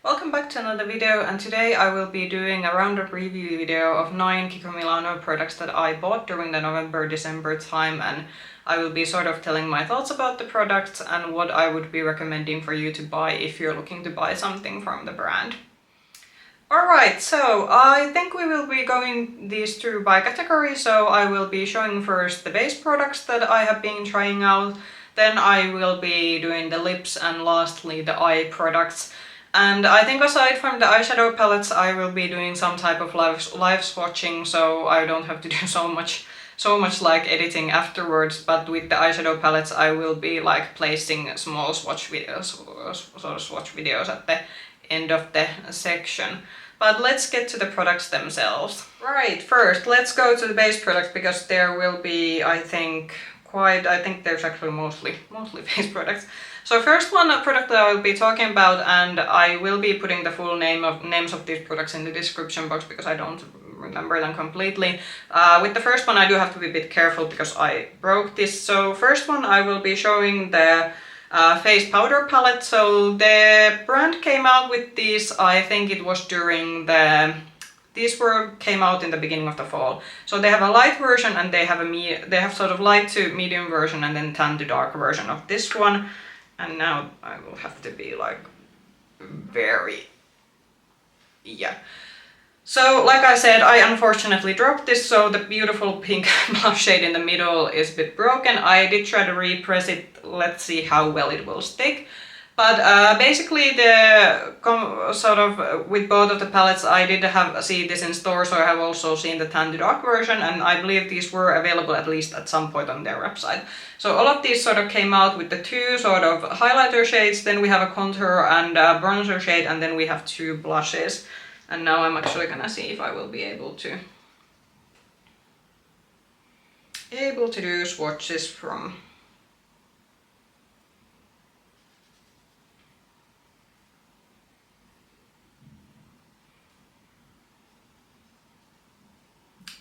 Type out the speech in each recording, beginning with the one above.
Welcome back to another video, and today I will be doing a roundup review video of 9 Kiko Milano products that I bought during the November-December time, and I will be sort of telling my thoughts about the products and what I would be recommending for you to buy if you're looking to buy something from the brand. Alright, so I think we will be going these through by category, so I will be showing first the base products that I have been trying out, then I will be doing the lips, and lastly the eye products. And I think aside from the eyeshadow palettes, I will be doing some type of live swatching, so I don't have to do so much like editing afterwards. But with the eyeshadow palettes, I will be like placing small swatch videos, at the end of the section. But let's get to the products themselves. Right, first let's go to the base products, because there will be, I think there's actually mostly base products. So first one product that I will be talking about, and I will be putting the full names of these products in the description box because I don't remember them completely. With the first one I do have to be a bit careful because I broke this. So first one I will be showing the face powder palette. So the brand came out with these, I think it was during the... came out in the beginning of the fall. So they have a light version and they have sort of light to medium version and then tan to dark version of this one. And now I will have to be like So like I said, I unfortunately dropped this, so the beautiful pink blush shade in the middle is a bit broken. I did try to repress it, let's see how well it will stick. But basically with both of the palettes I did see this in store, so I have also seen the tan to dark version, and I believe these were available at least at some point on their website. So all of these sort of came out with the two sort of highlighter shades, then we have a contour and a bronzer shade, and then we have two blushes. And now I'm actually gonna see if I will be able to do swatches from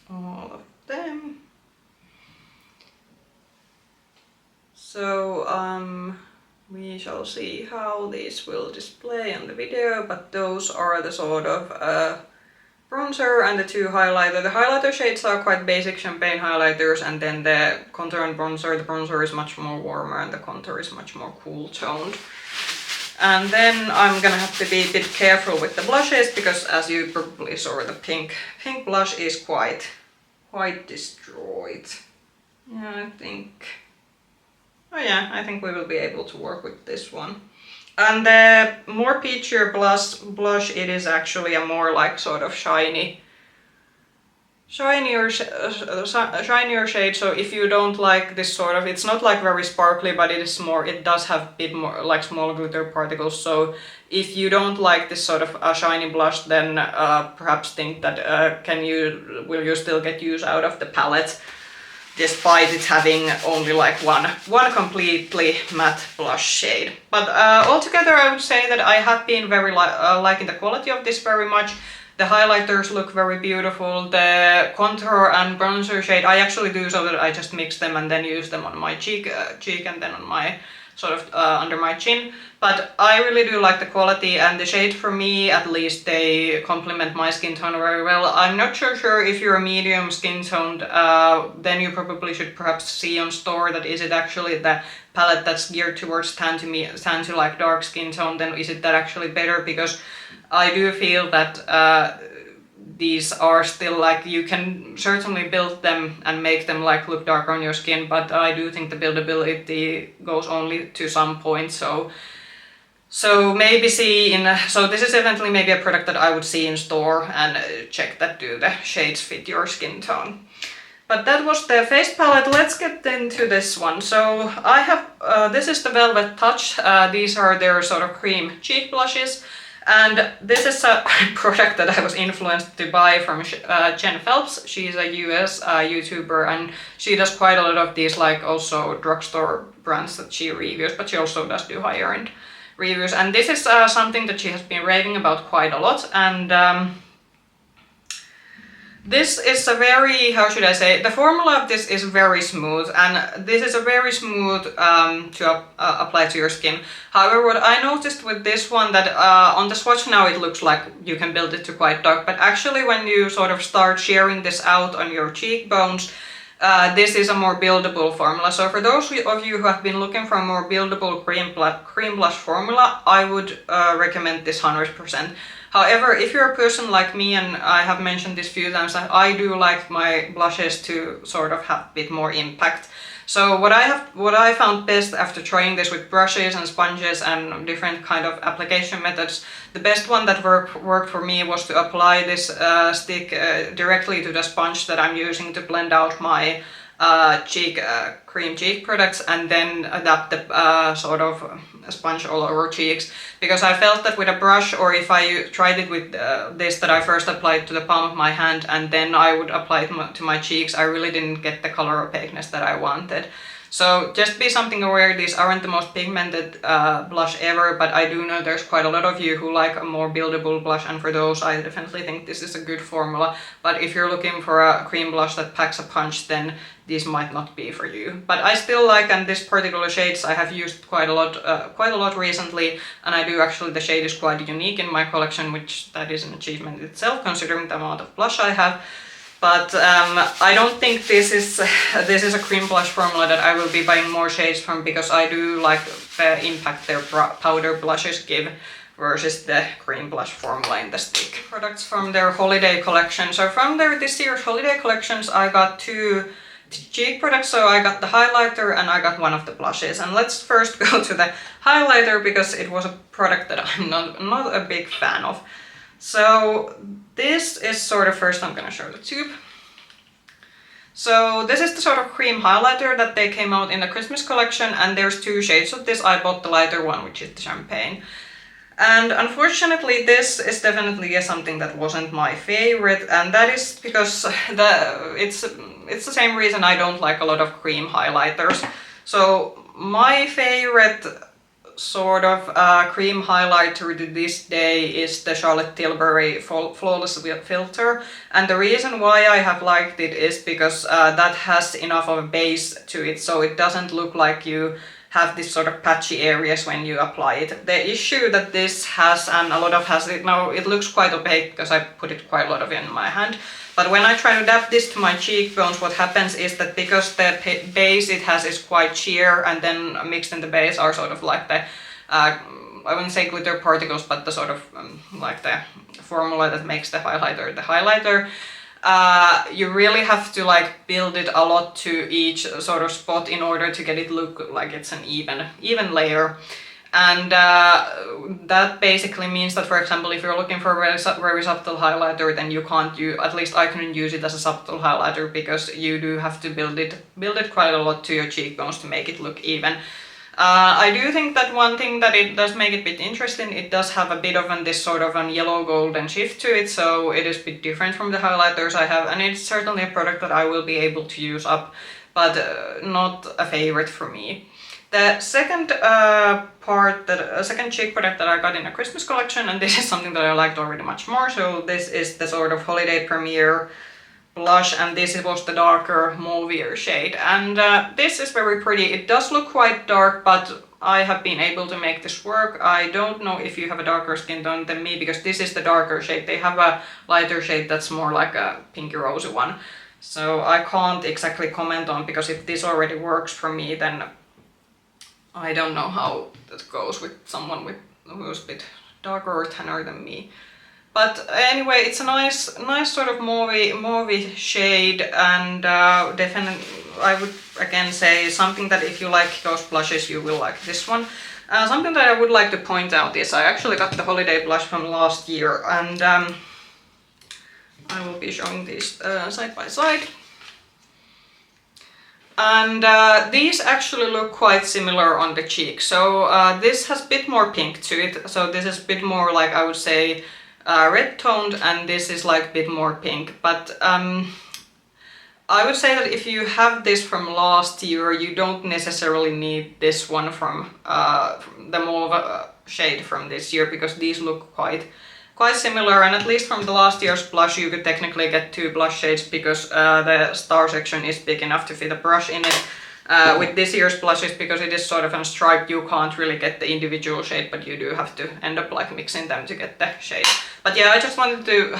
all of them. So we shall see how these will display on the video, but those are the sort of bronzer and the two highlighter. The highlighter shades are quite basic champagne highlighters, and then the contour and bronzer. The bronzer is much more warmer and the contour is much more cool toned. And then I'm gonna have to be a bit careful with the blushes, because as you probably saw, the pink blush is quite destroyed. Yeah, I think we will be able to work with this one. And the more peachier blush, it is actually a more like sort of shinier shade. So if you don't like this sort of, it's not like very sparkly, but it does have a bit more like small glitter particles. So if you don't like this sort of shiny blush, then perhaps think that will you still get use out of the palette, despite it having only like one completely matte blush shade. But altogether I would say that I have been very liking the quality of this very much. The highlighters look very beautiful. The contour and bronzer shade I actually do so that I just mix them and then use them on my cheek and then on my sort of under my chin. But I really do like the quality, and the shade, for me at least, they complement my skin tone very well. I'm not sure if you're a medium skin toned, then you probably should perhaps see on store that is it actually the palette that's geared towards tan to like dark skin tone, then is it that actually better? Because I do feel that these are still like, you can certainly build them and make them like look darker on your skin, but I do think the buildability goes only to some point. So maybe so this is definitely maybe a product that I would see in store and check that do the shades fit your skin tone. But that was the face palette. Let's get into this one. So I have, this is the Velvet Touch. These are their sort of cream cheek blushes. And this is a product that I was influenced to buy from Jen Phelps. She's a US YouTuber, and she does quite a lot of these like also drugstore brands that she reviews, but she also does do higher end reviews. And this is something that she has been raving about quite a lot. And This is a very, how should I say, the formula of this is very smooth, and this is a very smooth to apply to your skin. However, what I noticed with this one that on the swatch now it looks like you can build it to quite dark, but actually when you sort of start sharing this out on your cheekbones, this is a more buildable formula. So for those of you who have been looking for a more buildable cream blush formula, I would recommend this 100%. However, if you're a person like me, and I have mentioned this few times, I do like my blushes to sort of have a bit more impact. So what I found best after trying this with brushes and sponges and different kind of application methods, the best one that worked for me was to apply this stick directly to the sponge that I'm using to blend out my cream cheek products, and then adapt the sort of sponge all over cheeks, because I felt that with a brush, or if I tried it with this that I first applied to the palm of my hand and then I would apply it to my cheeks, I really didn't get the color opaqueness that I wanted. So just be something aware, these aren't the most pigmented blush ever, but I do know there's quite a lot of you who like a more buildable blush, and for those I definitely think this is a good formula. But if you're looking for a cream blush that packs a punch, then these might not be for you. But I still like, and this particular shades I have used quite a lot recently, and I do actually, the shade is quite unique in my collection, which that is an achievement itself considering the amount of blush I have. But I don't think this is a cream blush formula that I will be buying more shades from, because I do like the impact their powder blushes give versus the cream blush formula in the stick. Products from their holiday collection. So from their this year's holiday collections I got two cheek products. So I got the highlighter and I got one of the blushes. And let's first go to the highlighter, because it was a product that I'm not a big fan of. So this is sort of, first I'm gonna show the tube. So this is the sort of cream highlighter that they came out in the Christmas collection, and there's two shades of this. I bought the lighter one, which is the champagne. And unfortunately this is definitely something that wasn't my favorite, and that is because it's the same reason I don't like a lot of cream highlighters. So my favorite sort of cream highlighter to this day is the Charlotte Tilbury Flawless Filter, and the reason why I have liked it is because that has enough of a base to it, so it doesn't look like you have this sort of patchy areas when you apply it. The issue that this has, and a lot of has it now, it looks quite opaque because I put it quite a lot of it in my hand. But when I try to adapt this to my cheekbones, what happens is that because the base it has is quite sheer, and then mixed in the base are sort of like the, I wouldn't say glitter particles, but the sort of like the formula that makes the highlighter. You really have to like build it a lot to each sort of spot in order to get it look like it's an even layer. And that basically means that, for example, if you're looking for a very subtle highlighter, then you can't use, at least I couldn't use it as a subtle highlighter, because you do have to build it quite a lot to your cheekbones to make it look even. I do think that one thing that it does make it a bit interesting, it does have a bit of this sort of yellow golden shift to it, so it is a bit different from the highlighters I have, and it's certainly a product that I will be able to use up, but not a favorite for me. The second second cheek product that I got in a Christmas collection, and this is something that I liked already much more, so this is the sort of holiday premiere blush, and this was the darker mauvier shade, and this is very pretty. It does look quite dark, but I have been able to make this work. I don't know if you have a darker skin tone than me, because this is the darker shade. They have a lighter shade that's more like a pinky rosy one, so I can't exactly comment on, because if this already works for me, then I don't know how that goes with someone who's a bit darker or tanner than me. But anyway, it's a nice sort of mauve shade, and definitely I would again say something that if you like those blushes, you will like this one. Something that I would like to point out is I actually got the holiday blush from last year, and I will be showing these side by side. And these actually look quite similar on the cheek. So this has a bit more pink to it, so this is a bit more like, I would say, red toned, and this is like a bit more pink. But I would say that if you have this from last year, you don't necessarily need this one from the mauve shade from this year, because these look quite quite similar, and at least from the last year's blush you could technically get 2 blush shades because the star section is big enough to fit a brush in it. With this year's blushes, because it is sort of a stripe, you can't really get the individual shade, but you do have to end up like mixing them to get the shade. But yeah, I just wanted to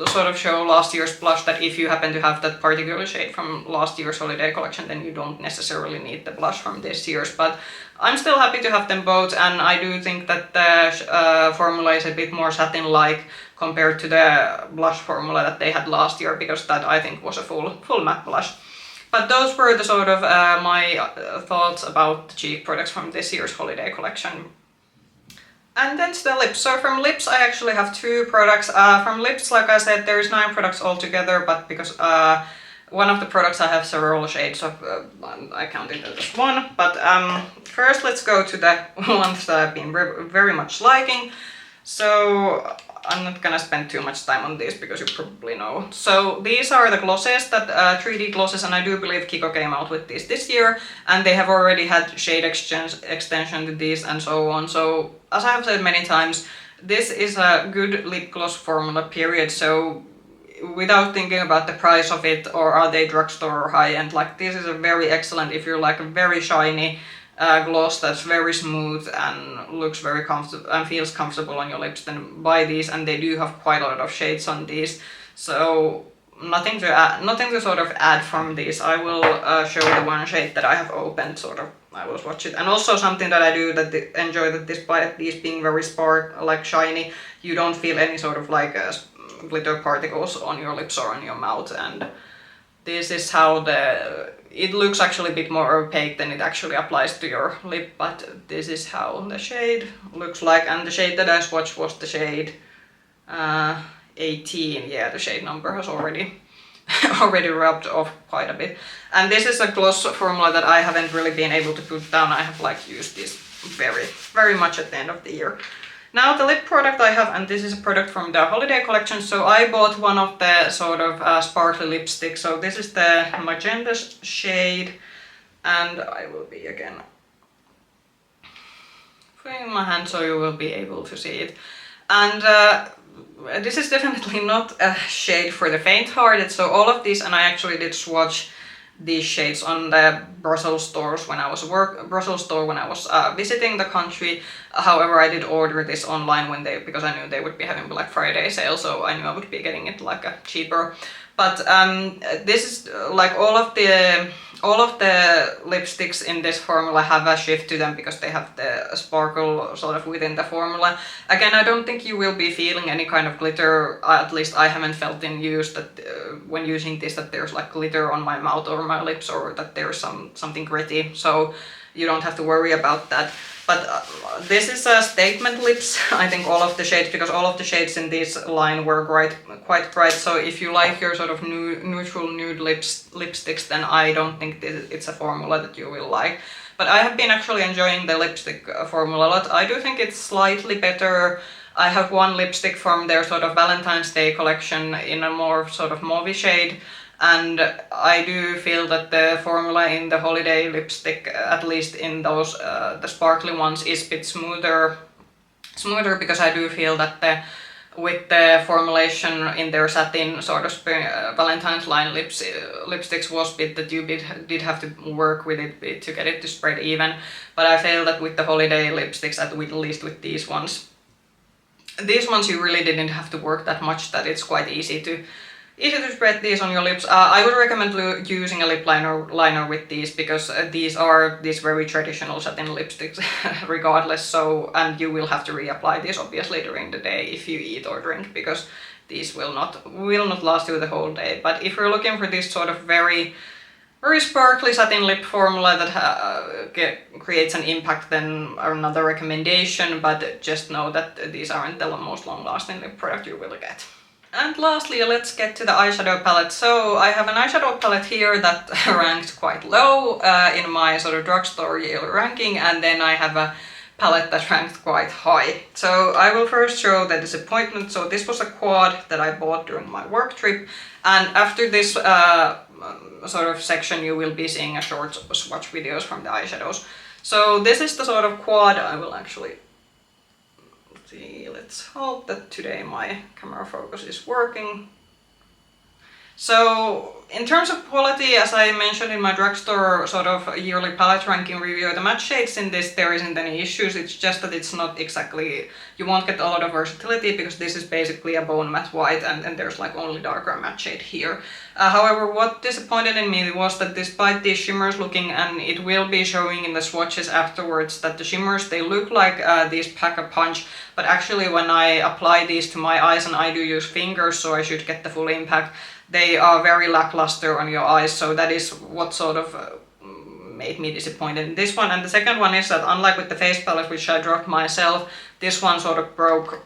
sort of show last year's blush that if you happen to have that particular shade from last year's holiday collection, then you don't necessarily need the blush from this year's. But I'm still happy to have them both, and I do think that the formula is a bit more satin-like compared to the blush formula that they had last year, because that I think was a full matte blush. But those were the sort of my thoughts about the cheek products from this year's holiday collection. And then to the lips. So from lips I actually have 2 products. From lips, like I said, there's 9 products altogether, but because one of the products I have several shades of, I count it as 1. But first let's go to the ones that I've been very much liking. So I'm not gonna spend too much time on these because you probably know. So these are the glosses, that 3D glosses, and I do believe Kiko came out with these this year, and they have already had shade extension to these and so on. So as I have said many times, this is a good lip gloss formula, period. So without thinking about the price of it or are they drugstore or high-end, like this is a very excellent if you're like a very shiny gloss that's very smooth and looks very comfortable and feels comfortable on your lips, then buy these, and they do have quite a lot of shades on these. So nothing to sort of add from these. I will show the one shade that I have opened, sort of. I will swatch it. And also something that I do that enjoy, that despite these being very like shiny, you don't feel any sort of like glitter particles on your lips or on your mouth. And this is how it looks actually a bit more opaque than it actually applies to your lip, but this is how the shade looks like. And the shade that I swatched was the shade 18. Yeah, the shade number has already rubbed off quite a bit. And this is a gloss formula that I haven't really been able to put down. I have like used this very much at the end of the year. Now the lip product I have, and this is a product from the holiday collection, so I bought one of the sort of sparkly lipsticks. So this is the magenta shade, and I will be again putting in my hand so you will be able to see it. And this is definitely not a shade for the faint-hearted, so all of these, and I actually did swatch these shades on the Brussels stores when I was visiting the country. However, I did order this online because I knew they would be having Black Friday sale, so I knew I would be getting it like a cheaper. But this is like all of the lipsticks in this formula have a shift to them because they have the sparkle sort of within the formula. Again, I don't think you will be feeling any kind of glitter. At least I haven't felt in use that when using this that there's like glitter on my mouth or my lips, or that there's something gritty. So you don't have to worry about that. But this is a statement lips, I think all of the shades, because all of the shades in this line were quite bright. So if you like your sort of neutral nude lipsticks, then I don't think it's a formula that you will like. But I have been actually enjoying the lipstick formula a lot. I do think it's slightly better. I have one lipstick from their sort of Valentine's Day collection in a more sort of mauve shade. And I do feel that the formula in the holiday lipstick, at least in those the sparkly ones, is a bit smoother, because I do feel that with the formulation in their satin sort of Valentine's line lipsticks was a bit that you did have to work with it to get it to spread even. But I feel that with the holiday lipsticks, at least with these ones you really didn't have to work that much, that it's quite easy to spread these on your lips. I would recommend using a lip liner with these, because these are very traditional satin lipsticks regardless. So, and you will have to reapply these obviously during the day if you eat or drink, because these will not last you the whole day. But if you're looking for this sort of very sparkly satin lip formula that creates an impact, then another recommendation. But just know that these aren't the most long-lasting lip product you will get. And lastly, let's get to the eyeshadow palette. So I have an eyeshadow palette here that ranked quite low in my sort of drugstore Yale ranking, and then I have a palette that ranked quite high. So I will first show the disappointment. So this was a quad that I bought during my work trip, and after this sort of section you will be seeing a short swatch videos from the eyeshadows. So this is the sort of quad. I will actually see, let's hope that today my camera focus is working. So in terms of quality, as I mentioned in my drugstore sort of yearly palette ranking review, the matte shades in this, there isn't any issues. It's just that it's not exactly, you won't get a lot of versatility because this is basically a bone matte white and there's like only darker matte shade here. However, what disappointed in me was that despite these shimmers looking, and it will be showing in the swatches afterwards, that the shimmers, they look like these pack a punch, but actually when I apply these to my eyes, and I do use fingers so I should get the full impact, they are very lackluster on your eyes, so that is what sort of made me disappointed in this one. And the second one is that unlike with the face palette, which I dropped myself, this one sort of broke.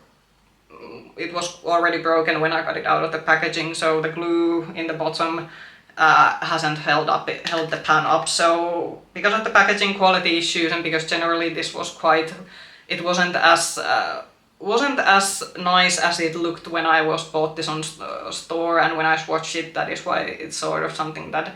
It was already broken when I got it out of the packaging, so the glue in the bottom hasn't held the pan up. So because of the packaging quality issues and because generally this was quite, it wasn't as nice as it looked when I bought this on store, and when I swatched it, that is why it's sort of something that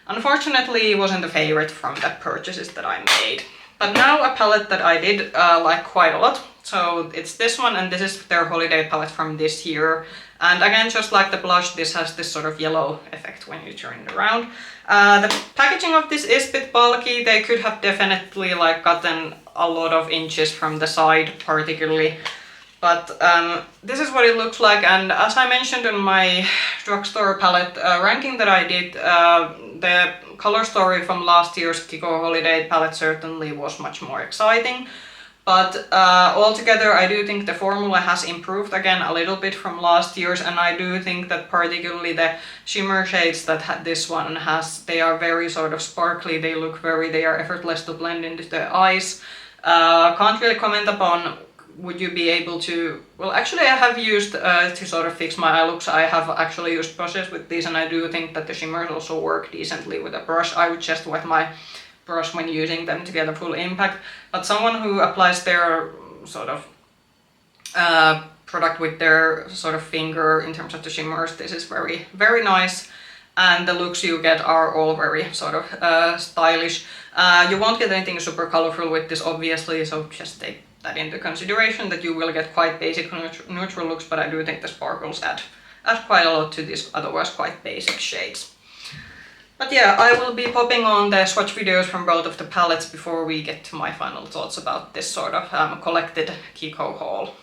unfortunately wasn't a favorite from the purchases that I made. But now a palette that I did like quite a lot. So it's this one, and this is their holiday palette from this year. And again, just like the blush, this has this sort of yellow effect when you turn it around. The packaging of this is a bit bulky. They could have definitely like gotten a lot of inches from the side particularly. But this is what it looks like, and as I mentioned in my drugstore palette ranking that I did, the color story from last year's Kiko holiday palette certainly was much more exciting. But altogether, I do think the formula has improved again a little bit from last year's, and I do think that particularly the shimmer shades that this one has, they are very sort of sparkly, they are effortless to blend into the eyes. Can't really comment upon would you be able to, well actually I have used to sort of fix my eye looks, I have actually used brushes with these, and I do think that the shimmers also work decently with a brush. I would just wet my brush when using them to get a full impact, but someone who applies their sort of product with their sort of finger in terms of the shimmers, this is very, very nice, and the looks you get are all very sort of stylish. You won't get anything super colorful with this obviously, so just take that into consideration, that you will get quite basic neutral looks, but I do think the sparkles add quite a lot to these otherwise quite basic shades. But yeah, I will be popping on the swatch videos from both of the palettes before we get to my final thoughts about this sort of collected Kiko haul.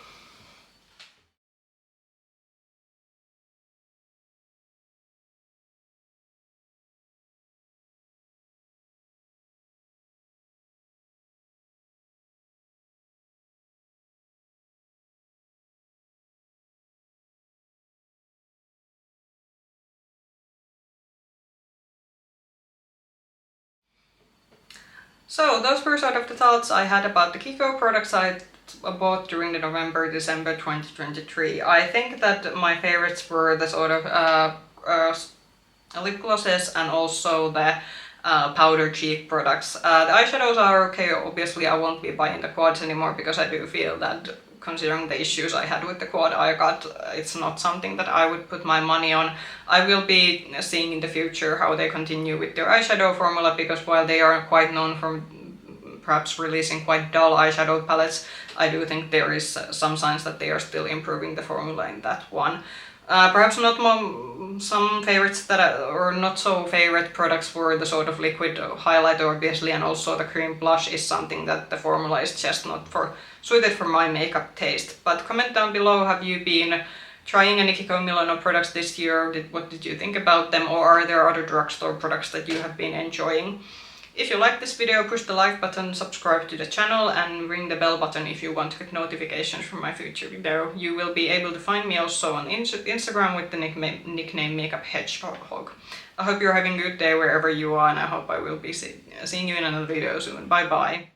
So those were sort of the thoughts I had about the Kiko products I bought during the November-December 2023. I think that my favorites were the sort of lip glosses and also the powder cheek products. The eyeshadows are okay, obviously I won't be buying the quads anymore because I do feel that considering the issues I had with the quad I got, it's not something that I would put my money on. I will be seeing in the future how they continue with their eyeshadow formula, because while they are quite known for perhaps releasing quite dull eyeshadow palettes, I do think there is some signs that they are still improving the formula in that one. Perhaps not some favorites that or not so favorite products were the sort of liquid highlighter obviously, and also the cream blush is something that the formula is just not suited for my makeup taste. But comment down below, have you been trying any Kiko Milano products this year? What did you think about them, or are there other drugstore products that you have been enjoying? If you like this video, push the like button, subscribe to the channel and ring the bell button if you want to get notifications from my future video. You will be able to find me also on Instagram with the nickname Makeup Hedgehog. I hope you're having a good day wherever you are, and I hope I will be seeing you in another video soon. Bye bye!